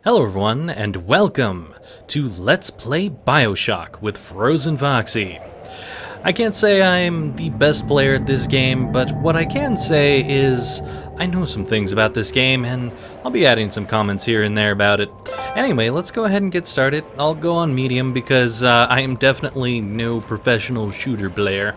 Hello everyone, and welcome to Let's Play BioShock with FrozenFoxy. I can't say I'm the best player at this game, but what I can say is I know some things about this game, and I'll be adding some comments here and there about it. Anyway, let's go ahead and get started. I'll go on medium because I am definitely no professional shooter player.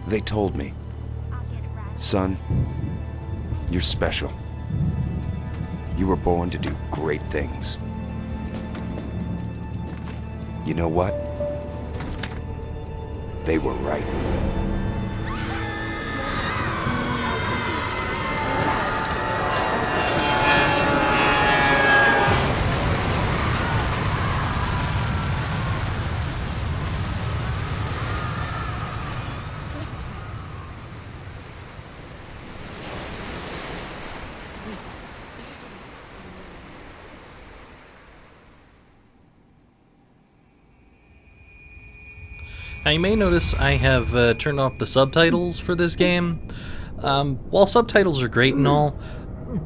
They told me, son, you're special. You were born to do great things. You know what? They were right. Now you may notice I have turned off the subtitles for this game. While subtitles are great and all,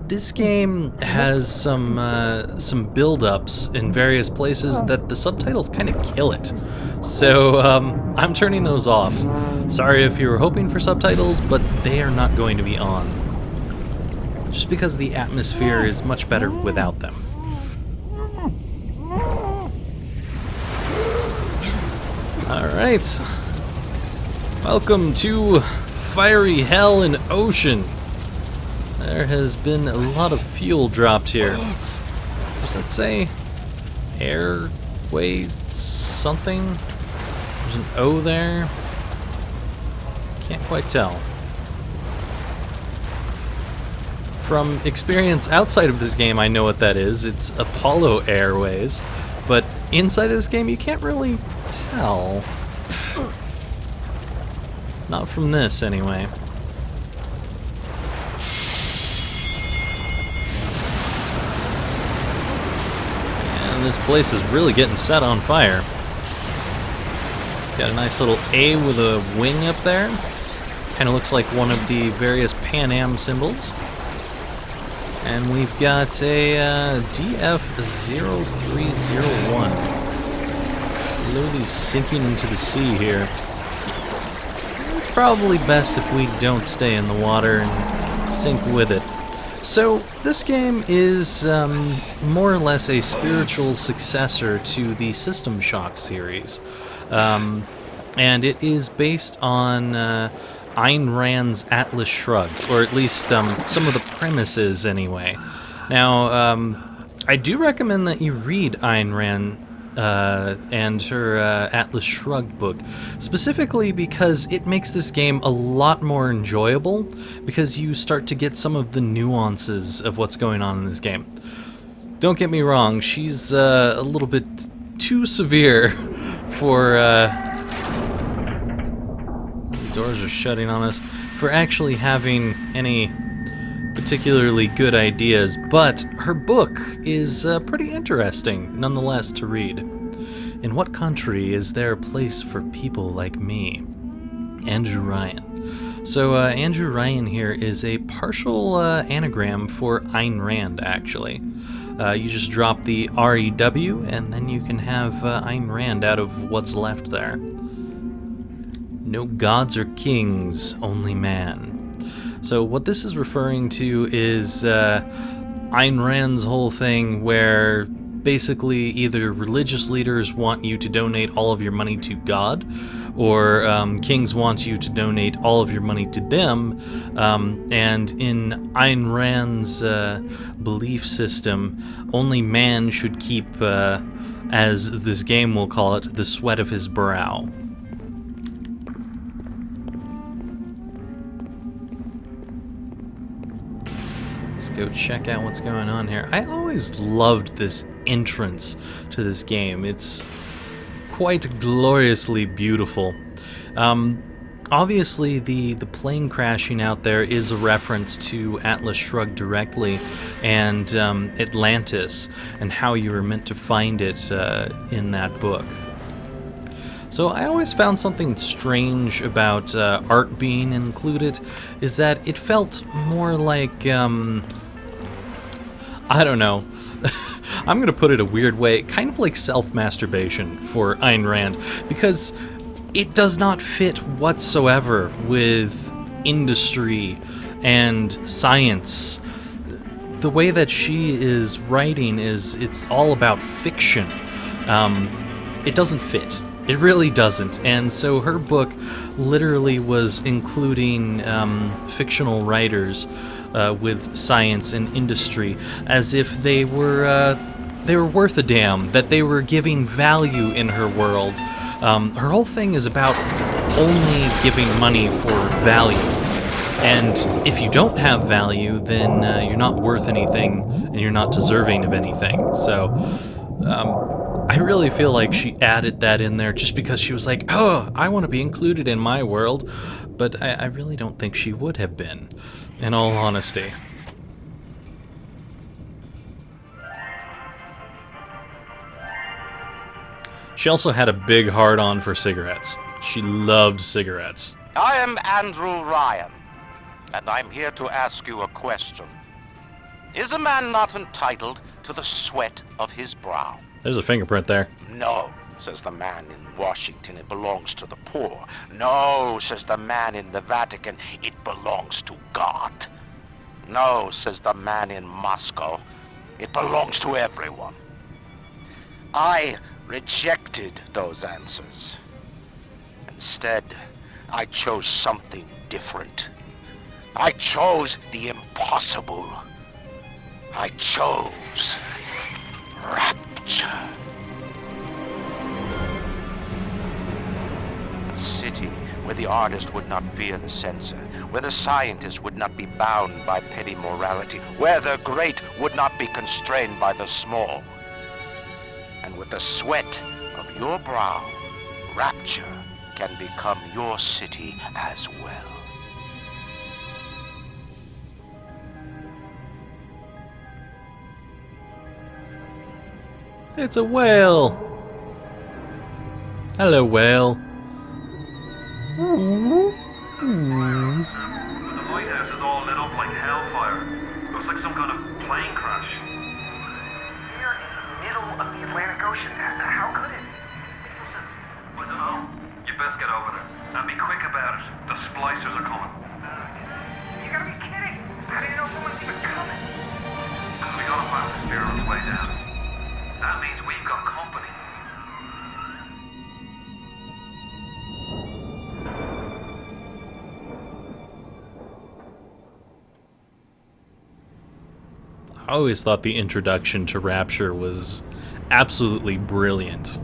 this game has some build-ups in various places that the subtitles kind of kill it. So I'm turning those off. Sorry if you were hoping for subtitles, but they are not going to be on. Just because the atmosphere is much better without them. Alright, welcome to Fiery Hell and Ocean. There has been a lot of fuel dropped here. What does that say? Airway something? There's an O there? Can't quite tell. From experience outside of this game, I know what that is. It's Apollo Airways. But inside of this game, you can't really tell. Not from this, anyway. And this place is really getting set on fire. Got a nice little A with a wing up there. Kind of looks like one of the various Pan Am symbols. And we've got a DF-0301 slowly sinking into the sea here. It's probably best if we don't stay in the water and sink with it. So this game is more or less a spiritual successor to the System Shock series. And it is based on Ayn Rand's Atlas Shrugged, or at least some of the premises anyway. Now, I do recommend that you read Ayn Rand and her Atlas Shrugged book, specifically because it makes this game a lot more enjoyable, because you start to get some of the nuances of what's going on in this game. Don't get me wrong, she's a little bit too severe for... doors are shutting on us, for actually having any particularly good ideas, but her book is pretty interesting nonetheless to read. In what country is there a place for people like me? Andrew Ryan. So Andrew Ryan here is a partial anagram for Ayn Rand, actually. You just drop the R-E-W and then you can have Ayn Rand out of what's left there. No gods or kings, only man. So what this is referring to is Ayn Rand's whole thing where basically either religious leaders want you to donate all of your money to God, or kings want you to donate all of your money to them, and in Ayn Rand's belief system, only man should keep, as this game will call it, the sweat of his brow. Let's go check out what's going on here. I always loved this entrance to this game. It's quite gloriously beautiful. Obviously, the plane crashing out there is a reference to Atlas Shrugged directly, and Atlantis, and how you were meant to find it in that book. So I always found something strange about art being included, is that it felt more like, I don't know, I'm going to put it a weird way, kind of like self-masturbation for Ayn Rand, because it does not fit whatsoever with industry and science. The way that she is writing it's all about fiction. It doesn't fit. It really doesn't. And so her book literally was including fictional writers with science and industry as if they were worth a damn, that they were giving value in her world. Her whole thing is about only giving money for value. And if you don't have value, then you're not worth anything and you're not deserving of anything. So I really feel like she added that in there just because she was like, oh, I want to be included in my world. But I really don't think she would have been, in all honesty. She also had a big hard-on for cigarettes. She loved cigarettes. I am Andrew Ryan, and I'm here to ask you a question. Is a man not entitled to the sweat of his brow? There's a fingerprint there. No, says the man in Washington, it belongs to the poor. No, says the man in the Vatican, it belongs to God. No, says the man in Moscow, it belongs to everyone. I rejected those answers. Instead, I chose something different. I chose the impossible. I chose rapture. A city where the artist would not fear the censor, where the scientist would not be bound by petty morality, where the great would not be constrained by the small. And with the sweat of your brow, rapture can become your city as well. It's a whale! Hello, whale. The lighthouse is all lit up like hellfire. Looks like some kind of plane crash. We're in the middle of the Atlantic Ocean. How could it? I don't know. You best get over there. And be quick about it. The splicers are coming. You gotta be kidding. How do you know someone's even coming? Because we got a fast spear on its way down. That means we've got company. I always thought the introduction to Rapture was absolutely brilliant.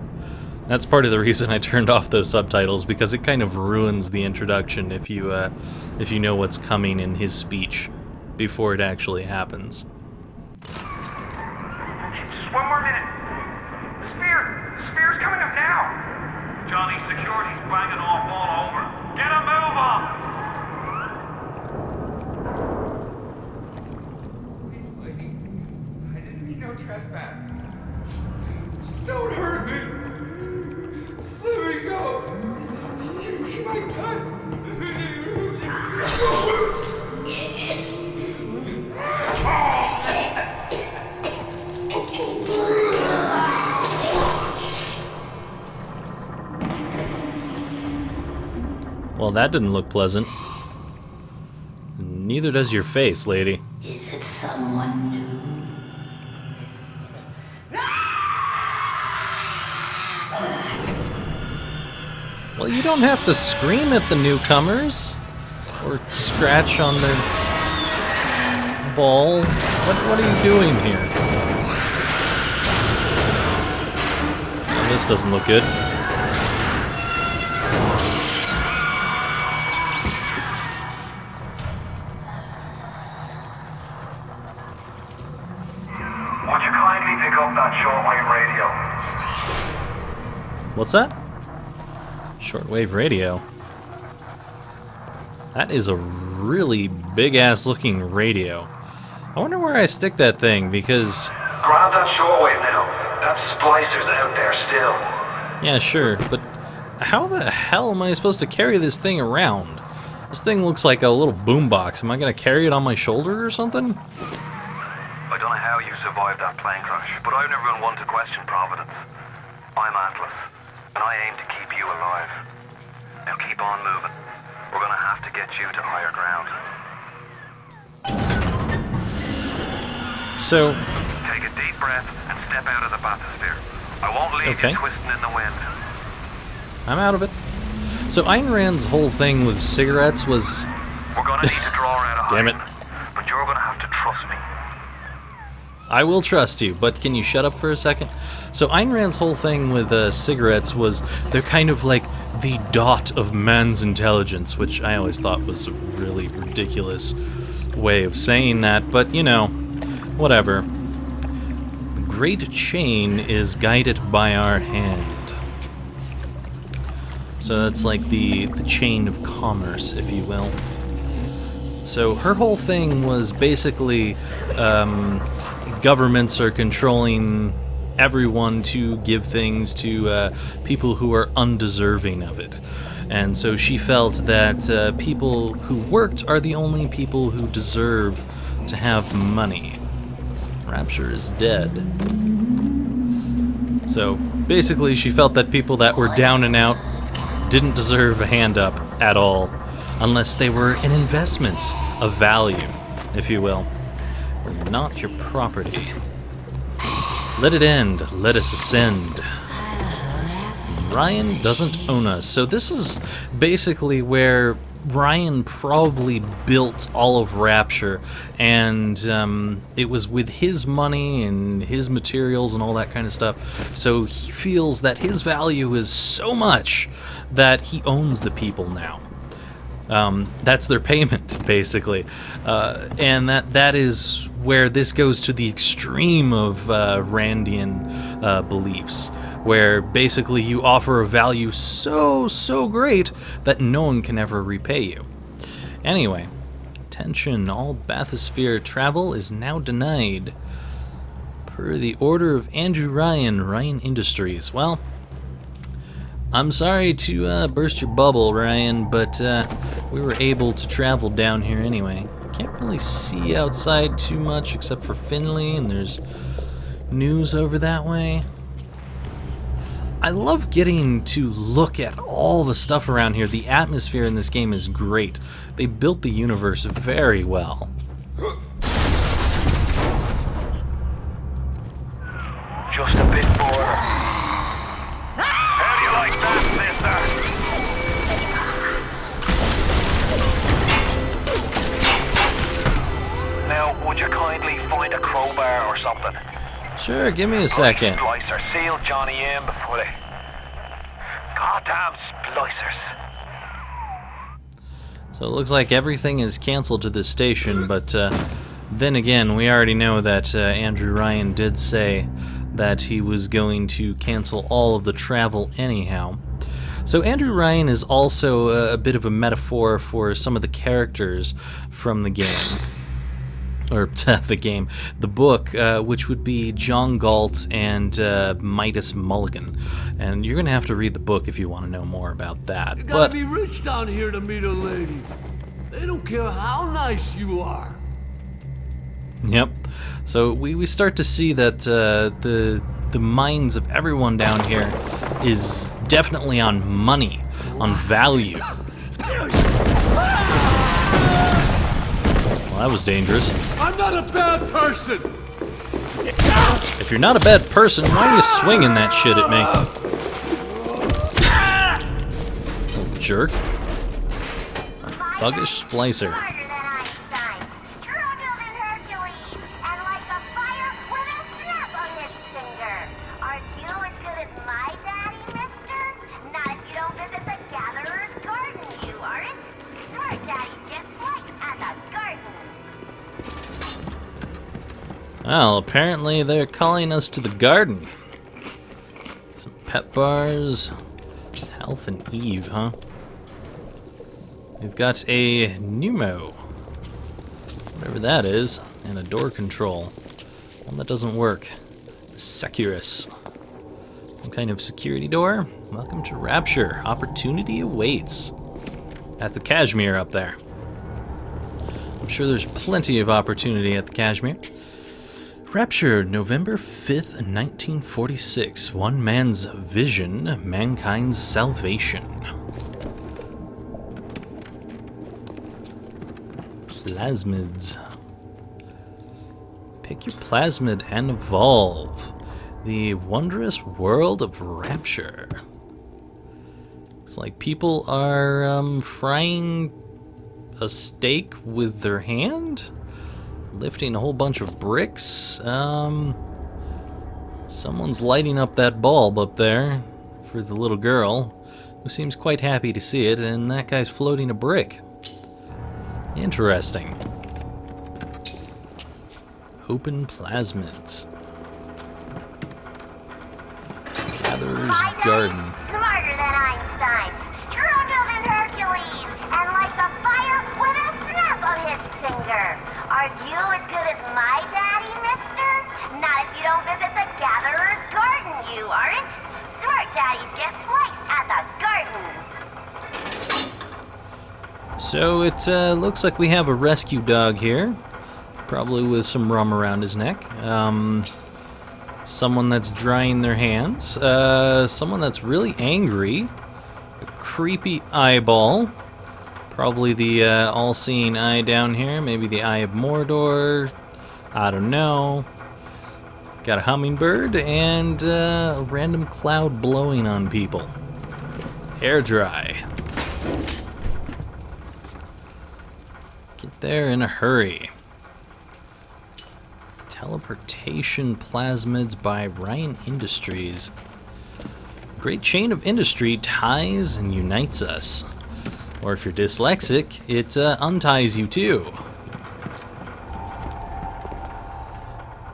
That's part of the reason I turned off those subtitles, because it kind of ruins the introduction if you know what's coming in his speech before it actually happens. Just one more minute. The spear's coming up now. Johnny, security's banging off all over. Get a move on! Please, lady. I didn't mean no trespass. Just don't hurt me. Just let me go. You my gun. Well, that didn't look pleasant. Neither does your face, lady. Is it someone new? Well, you don't have to scream at the newcomers or scratch on their ball. What are you doing here? Well, this doesn't look good. up that shortwave radio. What's that? Shortwave radio. That is a really big-ass looking radio. I wonder where I stick that thing, because... Grab that shortwave now. That splicer's out there still. Yeah, sure, but how the hell am I supposed to carry this thing around? This thing looks like a little boombox. Am I gonna carry it on my shoulder or something? I don't know how you survived that plane crash, but I've never been one to question Providence. I'm Atlas, and I aim to keep you alive. Now keep on moving. We're gonna have to get you to higher ground. So, Take a deep breath and step out of the bathysphere. I won't leave Okay. you twisting in the wind. I'm out of it. So Ayn Rand's whole thing with cigarettes was... We're gonna need to draw her out of Damn it. hiding, but you're gonna have to trust me. I will trust you, but can you shut up for a second? So Ayn Rand's whole thing with cigarettes was they're kind of like the dot of man's intelligence, which I always thought was a really ridiculous way of saying that, but you know, whatever. The great chain is guided by our hand. So that's like the chain of commerce, if you will. So her whole thing was basically governments are controlling everyone to give things to people who are undeserving of it. And so she felt that people who worked are the only people who deserve to have money. Rapture is dead. So basically she felt that people that were down and out didn't deserve a hand up at all, unless they were an investment of value, if you will. Or not your property. Let it end, let us ascend. Ryan doesn't own us. So this is basically where Ryan probably built all of Rapture, and it was with his money and his materials and all that kind of stuff. So he feels that his value is so much that he owns the people now. That's their payment, basically. And that is where this goes to the extreme of Randian beliefs, where basically you offer a value so great that no one can ever repay you. Anyway, attention, all bathysphere travel is now denied. Per the order of Andrew Ryan, Ryan Industries. Well, I'm sorry to burst your bubble, Ryan, but we were able to travel down here anyway. Can't really see outside too much except for Finley, and there's news over that way. I love getting to look at all the stuff around here. The atmosphere in this game is great. They built the universe very well. Just a bit border. How do you like that, mister? Now, would you kindly find a crowbar or something? Sure, give me a second. Splicer, seal Johnny in before they... Goddamn splicers. So it looks like everything is canceled to this station, but then again, we already know that Andrew Ryan did say that he was going to cancel all of the travel anyhow. So Andrew Ryan is also a bit of a metaphor for some of the characters from the game. Or the book, which would be John Galt and Midas Mulligan. And you're going to have to read the book if you want to know more about that. You gotta be rich down here to meet a lady. They don't care how nice you are. Yep. So we start to see that the minds of everyone down here is definitely on money, on value. Well, that was dangerous. I'm not a bad person. If you're not a bad person, why are you swinging that shit at me? Jerk. Thuggish splicer. Well, apparently they're calling us to the garden. Some pet bars. Health and Eve, huh? We've got a pneumo. Whatever that is. And a door control. One that doesn't work. Securus. Some kind of security door. Welcome to Rapture. Opportunity awaits. At the Kashmir up there. I'm sure there's plenty of opportunity at the Kashmir. Rapture, November 5th, 1946. One man's vision, mankind's salvation. Plasmids. Pick your plasmid and evolve. The wondrous world of Rapture. It's like people are frying a steak with their hand? Lifting a whole bunch of bricks. Someone's lighting up that bulb up there for the little girl, who seems quite happy to see it, and that guy's floating a brick. Interesting. Open plasmids. Gatherer's garden. Smarter than Einstein, stronger than Hercules, and lights a fire with a snap of his finger. Are you as good as my daddy, mister? Not if you don't visit the Gatherer's garden, you aren't. Smart daddies get spliced at the garden. So it looks like we have a rescue dog here. Probably with some rum around his neck. Someone that's drying their hands. Someone that's really angry. A creepy eyeball. Probably the all-seeing eye down here. Maybe the Eye of Mordor. I don't know. Got a hummingbird and a random cloud blowing on people. Air dry. Get there in a hurry. Teleportation plasmids by Ryan Industries. Great chain of industry ties and unites us. Or if you're dyslexic, it unties you too.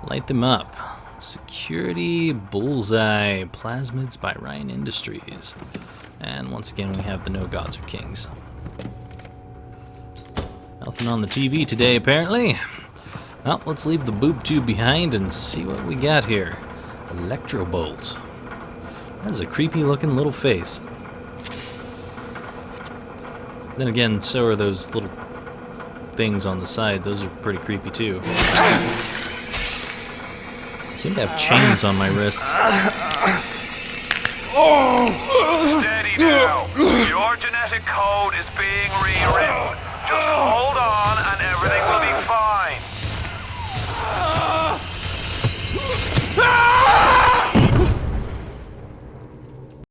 Light them up. Security bullseye plasmids by Ryan Industries. And once again, we have the No Gods or Kings. Nothing on the TV today, apparently. Well, let's leave the boob tube behind and see what we got here. Electrobolt. That's a creepy looking little face. Then again, so are those little things on the side. Those are pretty creepy too. I seem to have chains on my wrists. Steady now. Your genetic code is being rewritten. Just hold on and everything will be fine.